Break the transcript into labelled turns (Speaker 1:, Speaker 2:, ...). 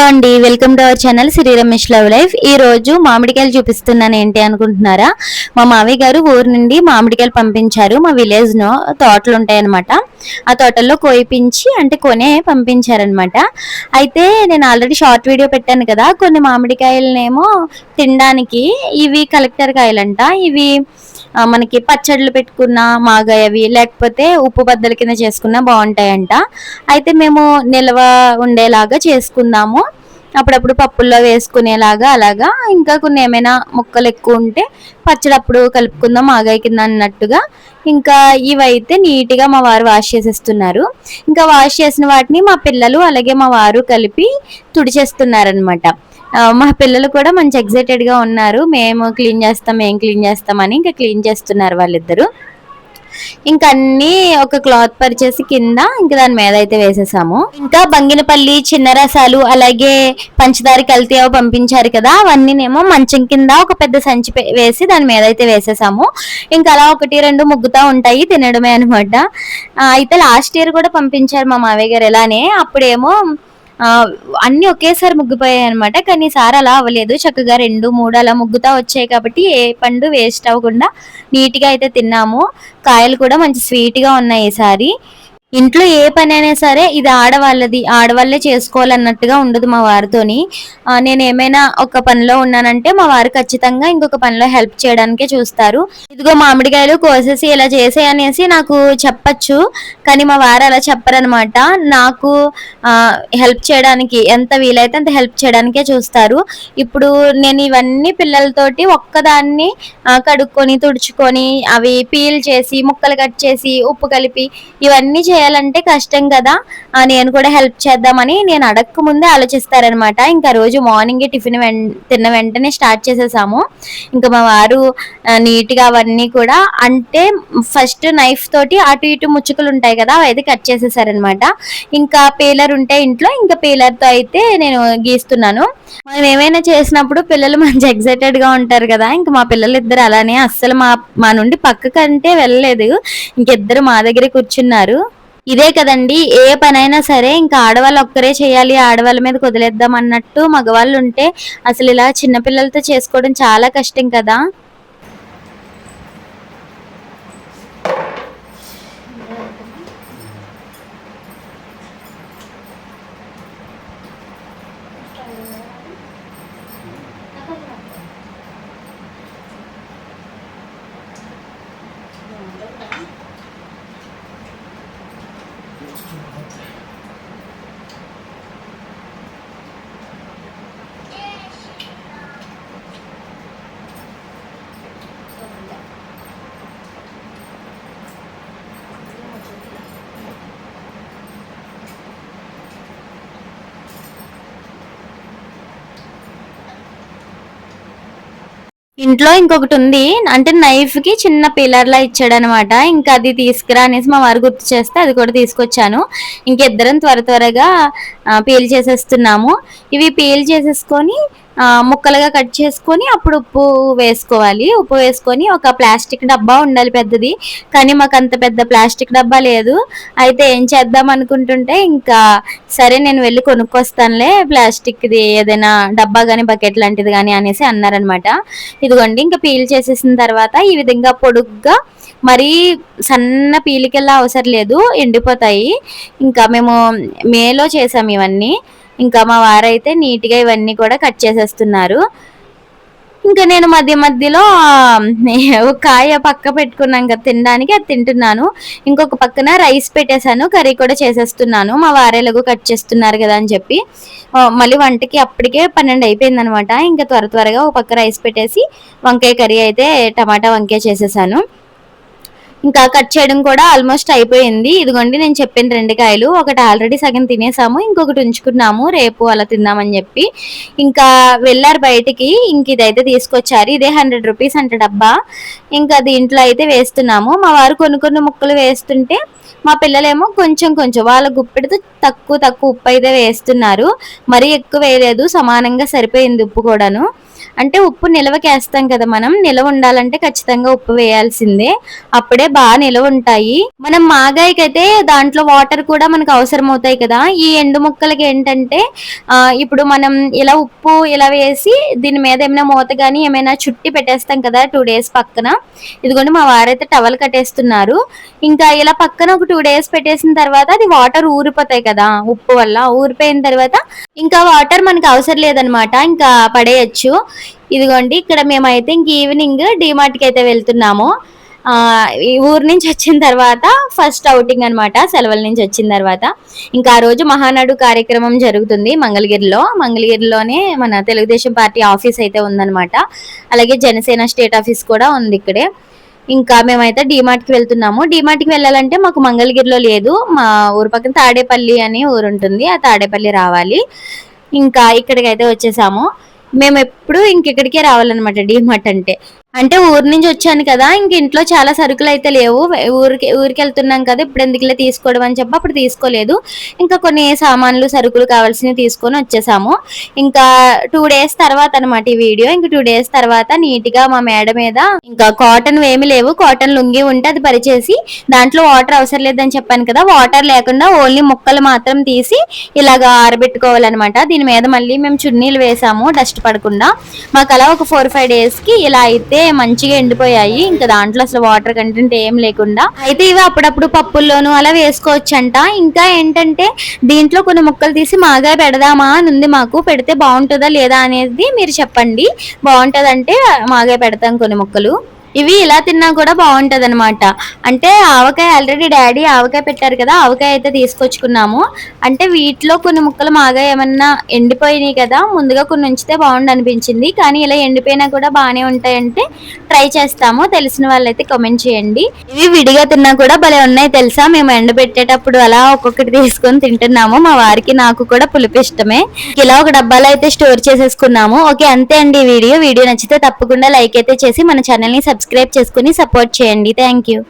Speaker 1: Hello అండి, welcome to our channel Sri Ramesh love life. ఈ రోజు మామిడికాయలు చూపిస్తున్నాను. ఏంటి అనుకుంటున్నారా? మా మావయ్య గారు ఊరు నుండి మామిడికాయలు పంపించారు. మా విలేజ్ లో తోటలు ఉంటాయన్నమాట. ఆ తోటల్లో కోయిపించి అంటే కొనే పంపించారనమాట. అయితే నేను ఆల్రెడీ షార్ట్ వీడియో పెట్టాను కదా, కొన్ని మామిడికాయలనేమో తినడానికి, ఇవి కలెక్టర్ కాయలంట. ఇవి మనకి పచ్చళ్ళు పెట్టుకున్న మాగాయవి, లేకపోతే ఉప్పు బద్దల కింద చేసుకున్నా బాగుంటాయంట. అయితే మేము నిల్వ ఉండేలాగా చేసుకుందాము, అప్పుడప్పుడు పప్పుల్లో వేసుకునేలాగా అలాగా. ఇంకా కొన్ని ఏమైనా ముక్కలు ఎక్కువ ఉంటే పచ్చడి అప్పుడు కలుపుకుందాం మాగాయ కింద అన్నట్టుగా. ఇంకా ఇవైతే నీట్గా మా వారు వాష్ చేసేస్తున్నారు. ఇంకా వాష్ చేసిన వాటిని మా పిల్లలు అలాగే మా వారు కలిపి తుడిచేస్తున్నారనమాట. మా పిల్లలు కూడా మంచి ఎక్సైటెడ్గా ఉన్నారు. మేము క్లీన్ చేస్తాం, మేము క్లీన్ చేస్తామని ఇంకా క్లీన్ చేస్తున్నారు వాళ్ళిద్దరు. ఇంకా అన్ని ఒక క్లాత్ పరిచేసి కింద ఇంకా దాని మీద అయితే వేసేసాము. ఇంకా బంగినపల్లి చిన్న రసాలు అలాగే పంచదార కల్తీ అవి పంపించారు కదా, అవన్నీనేమో మంచం కింద ఒక పెద్ద సంచి వేసి దాని మీద అయితే వేసేసాము. ఇంకా అలా ఒకటి రెండు ముగ్గుతా ఉంటాయి, తినడమే అనమాట. అయితే లాస్ట్ ఇయర్ కూడా పంపించారు మా మావయ్య గారు ఇలానే. అప్పుడేమో అన్ని ఒకేసారి ముగ్గిపోయాయి అనమాట. కానీ ఈసారి అలా అవ్వలేదు, చక్కగా 2, 3 అలా ముగ్గుతా వచ్చాయి. కాబట్టి ఏ పండు వేస్ట్ అవ్వకుండా నీట్గా అయితే తిన్నాము. కాయలు కూడా మంచి స్వీట్గా ఉన్నాయి ఈసారి. ఇంట్లో ఏ పని అయినా సరే ఇది ఆడవాళ్ళది, ఆడవాళ్ళే చేసుకోవాలన్నట్టుగా ఉండదు మా వారితోని. నేను ఏమైనా ఒక పనిలో ఉన్నానంటే మా వారు ఖచ్చితంగా ఇంకొక పనిలో హెల్ప్ చేయడానికే చూస్తారు. ఇదిగో మామిడికాయలు కోసేసి ఇలా చేసే అనేసి నాకు చెప్పచ్చు, కానీ మా వారు అలా చెప్పరనమాట. నాకు హెల్ప్ చేయడానికి ఎంత వీలైతే అంత హెల్ప్ చేయడానికే చూస్తారు. ఇప్పుడు నేను ఇవన్నీ పిల్లలతోటి ఒక్కదాన్ని కడుక్కొని తుడుచుకొని అవి పీల్ చేసి ముక్కలు కట్ చేసి ఉప్పు కలిపి ఇవన్నీ చేయాలంటే కష్టం కదా. నేను కూడా హెల్ప్ చేద్దామని నేను అడగక ముందే ఆలోచిస్తారనమాట. ఇంకా రోజు మార్నింగే టిఫిన్ తిన్న వెంటనే స్టార్ట్ చేసేసాము. ఇంకా మా వారు నీట్గా అవన్నీ కూడా అంటే ఫస్ట్ నైఫ్ తోటి అటు ఇటు ముచ్చుకలు ఉంటాయి కదా, అవి అయితే కట్ చేసేసారనమాట. ఇంకా పీలర్ ఉంటే ఇంట్లో, ఇంకా పీలర్తో అయితే నేను గీస్తున్నాను. మనం ఏమైనా చేసినప్పుడు పిల్లలు మంచి ఎక్సైటెడ్ గా ఉంటారు కదా. ఇంకా మా పిల్లలు ఇద్దరు అలానే అస్సలు మా నుండి పక్కకంటే వెళ్ళలేదు, ఇంకిద్దరు మా దగ్గరే కూర్చున్నారు. ఇదే కదండి, ఏ పనైనా సరే ఇంకా ఆడవాళ్ళు ఒక్కరే చేయాలి, ఆడవాళ్ళ మీద వదిలేద్దాం అన్నట్టు మగవాళ్ళు ఉంటే అసలు ఇలా చిన్నపిల్లలతో చేసుకోవడం చాలా కష్టం కదా. ఇంట్లో ఇంకొకటి ఉంది, అంటే నైఫ్ కి చిన్న పిల్లర్ లా ఇచ్చాడు అనమాట. ఇంకా అది తీసుకురా అనేసి మా వారు గుర్తు చేస్తే అది కూడా తీసుకొచ్చాను. ఇంకిద్దరం త్వరగా పీల్ చేసేస్తున్నాము. ఇవి పీల్ చేసేసుకొని ముక్కలుగా కట్ చేసుకొని అప్పుడు ఉప్పు వేసుకోవాలి. ఉప్పు వేసుకొని ఒక ప్లాస్టిక్ డబ్బా ఉండాలి పెద్దది, కానీ మాకు అంత పెద్ద ప్లాస్టిక్ డబ్బా లేదు. అయితే ఏం చేద్దాం అనుకుంటుంటే ఇంకా సరే నేను వెళ్ళి కొనుక్కొస్తానులే ప్లాస్టిక్ది ఏదైనా డబ్బా కానీ బకెట్ లాంటిది కానీ అనేసి అన్నారనమాట. ఇదిగోండి, ఇంకా పీల్ చేసేసిన తర్వాత ఈ విధంగా పొడుగ్గా, మరీ సన్న పీలికెల్లా అవసరం లేదు, ఎండిపోతాయి. ఇంకా మేము మేలో చేసాము ఇవన్నీ. ఇంకా మా వారైతే నీట్గా ఇవన్నీ కూడా కట్ చేసేస్తున్నారు. ఇంకా నేను మధ్యలో ఒక కాయ పక్క పెట్టుకున్నాం కదా తినడానికి, అది తింటున్నాను. ఇంకొక పక్కన రైస్ పెట్టేశాను, కర్రీ కూడా చేసేస్తున్నాను. మా వారేలాగో కట్ చేస్తున్నారు కదా అని చెప్పి మళ్ళీ వంటకి అప్పటికే 12 అయిపోయింది అనమాట. ఇంకా త్వరగా ఒక పక్క రైస్ పెట్టేసి వంకాయ కర్రీ అయితే టమాటా వంకాయ చేసేసాను. ఇంకా కట్ చేయడం కూడా ఆల్మోస్ట్ అయిపోయింది. ఇదిగోండి నేను చెప్పిన 2 కాయలు, ఒకటి ఆల్రెడీ సగం తినేసాము, ఇంకొకటి ఉంచుకున్నాము రేపు అలా తిందామని చెప్పి. ఇంకా వెళ్ళారు బయటికి, ఇంక ఇదైతే తీసుకొచ్చారు. ఇదే 100 రూపీస్ అంట డబ్బా. ఇంకా దీంట్లో అయితే వేస్తున్నాము. మా వారు కొన్ని ముక్కలు వేస్తుంటే మా పిల్లలేమో కొంచెం వాళ్ళ గుప్పెడితో తక్కువ ఉప్పు అయితే వేస్తున్నారు. మరీ ఎక్కువ వేయలేదు, సమానంగా సరిపోయింది ఉప్పు కూడాను. అంటే ఉప్పు నిల్వకేస్తాం కదా మనం, నిల్వ ఉండాలంటే ఖచ్చితంగా ఉప్పు వేయాల్సిందే, అప్పుడే బాగా నిలవ ఉంటాయి. మనం మాగాయకి అయితే దాంట్లో వాటర్ కూడా మనకు అవసరం అవుతాయి కదా. ఈ ఎండు ముక్కలకి ఏంటంటే ఇప్పుడు మనం ఇలా ఉప్పు ఇలా వేసి దీని మీద ఏమైనా మూత గానీ ఏమైనా చుట్టి పెట్టేస్తాం కదా 2 days పక్కన. ఇదిగోండి మా వారైతే టవల్ కట్టేస్తున్నారు. ఇంకా ఇలా పక్కన ఒక 2 days పెట్టేసిన తర్వాత అది వాటర్ ఊరిపోతాయి కదా ఉప్పు వల్ల. ఊరిపోయిన తర్వాత ఇంకా వాటర్ మనకు అవసరం లేదనమాట, ఇంకా పడేయచ్చు. ఇదిగోండి ఇక్కడ మేమైతే ఇంక ఈవినింగ్ డిమార్ట్ కి అయితే వెళ్తున్నాము. ఈ ఊరు నుంచి వచ్చిన తర్వాత ఫస్ట్ అవుటింగ్ అనమాట, సెలవుల నుంచి వచ్చిన తర్వాత. ఇంకా ఆ రోజు మహానాడు కార్యక్రమం జరుగుతుంది మంగళగిరిలోనే మన తెలుగుదేశం పార్టీ ఆఫీస్ అయితే ఉందన్నమాట. అలాగే జనసేన స్టేట్ ఆఫీస్ కూడా ఉంది ఇక్కడే. ఇంకా మేమైతే డిమార్ట్ కి వెళ్తున్నాము. డిమార్ట్ కి వెళ్ళాలంటే మాకు మంగళగిరిలో లేదు, మా ఊరు పక్కన తాడేపల్లి అని ఊరు ఉంటుంది, ఆ తాడేపల్లి రావాలి. ఇంకా ఇక్కడికైతే వచ్చేసాము. మేము ఎప్పుడు ఇంకెక్కడికే రావాలన్నమాట డిమార్ట్ అంటే ఊరు నుంచి వచ్చాను కదా, ఇంక ఇంట్లో చాలా సరుకులు అయితే లేవు. ఊరికి వెళ్తున్నాం కదా, ఇప్పుడు ఎందుకులే తీసుకోవడం అని చెప్పి అప్పుడు తీసుకోలేదు. ఇంకా కొన్ని సామాన్లు సరుకులు కావాల్సినవి తీసుకొని వచ్చేసాము. ఇంకా 2 days తర్వాత అనమాట ఈ వీడియో. ఇంకా 2 days తర్వాత నీట్ గా మా మేడ మీద ఇంకా కాటన్ ఏమి లేవు, కాటన్ లుంగి ఉంటే అది పరిచేసి దాంట్లో వాటర్ అవసరం లేదని చెప్పాను కదా, వాటర్ లేకుండా ఓన్లీ ముక్కలు మాత్రం తీసి ఇలాగా ఆరబెట్టుకోవాలన్నమాట. దీని మీద మళ్ళీ మేము చున్నీలు వేసాము డస్ట్ పడకుండా. మాకు అలా ఒక 4-5 days కి ఇలా అయితే మంచిగా ఎండిపోయాయి, ఇంకా దాంట్లో అసలు వాటర్ కంటెంట్ ఏం లేకుండా. అయితే ఇవి అప్పుడప్పుడు పప్పుల్లోనూ అలా వేసుకోవచ్చంట. ఇంకా ఏంటంటే దీంట్లో కొన్ని ముక్కలు తీసి మాగా పెడదామా అని ఉంది మాకు. పెడితే బాగుంటుందా లేదా అనేది మీరు చెప్పండి. బాగుంటదంటే మాగా పెడతాం కొన్ని ముక్కలు. ఇవి ఇలా తిన్నా కూడా బాగుంటది అనమాట. అంటే ఆవకాయ ఆల్రెడీ డాడీ ఆవకాయ పెట్టారు కదా, ఆవకాయ అయితే తీసుకొచ్చుకున్నాము. అంటే వీటిలో కొన్ని ముక్కలు మాగా ఏమన్నా ఎండిపోయినాయి కదా, ముందుగా కొన్ని ఉంచితే బాగుండు అనిపించింది. కానీ ఇలా ఎండిపోయినా కూడా బాగానే ఉంటాయంటే ట్రై చేస్తాము. తెలిసిన వాళ్ళైతే కామెంట్ చేయండి. ఇవి విడిగా తిన్నా కూడా భలే ఉన్నాయి తెలుసా. మేము ఎండబెట్టేటప్పుడు అలా ఒక్కొక్కటి తీసుకొని తింటున్నాము. మా వారికి నాకు కూడా పులుపు ఇష్టమే. ఇలా ఒక డబ్బాలో అయితే స్టోర్ చేసేసుకున్నాము. ఓకే, అంతే అండి ఈ వీడియో నచ్చితే తప్పకుండా లైక్ అయితే చేసి మన ఛానల్ ని సబ్స్క్రైబ్ చేసుకుని సపోర్ట్ చేయండి. Thank you.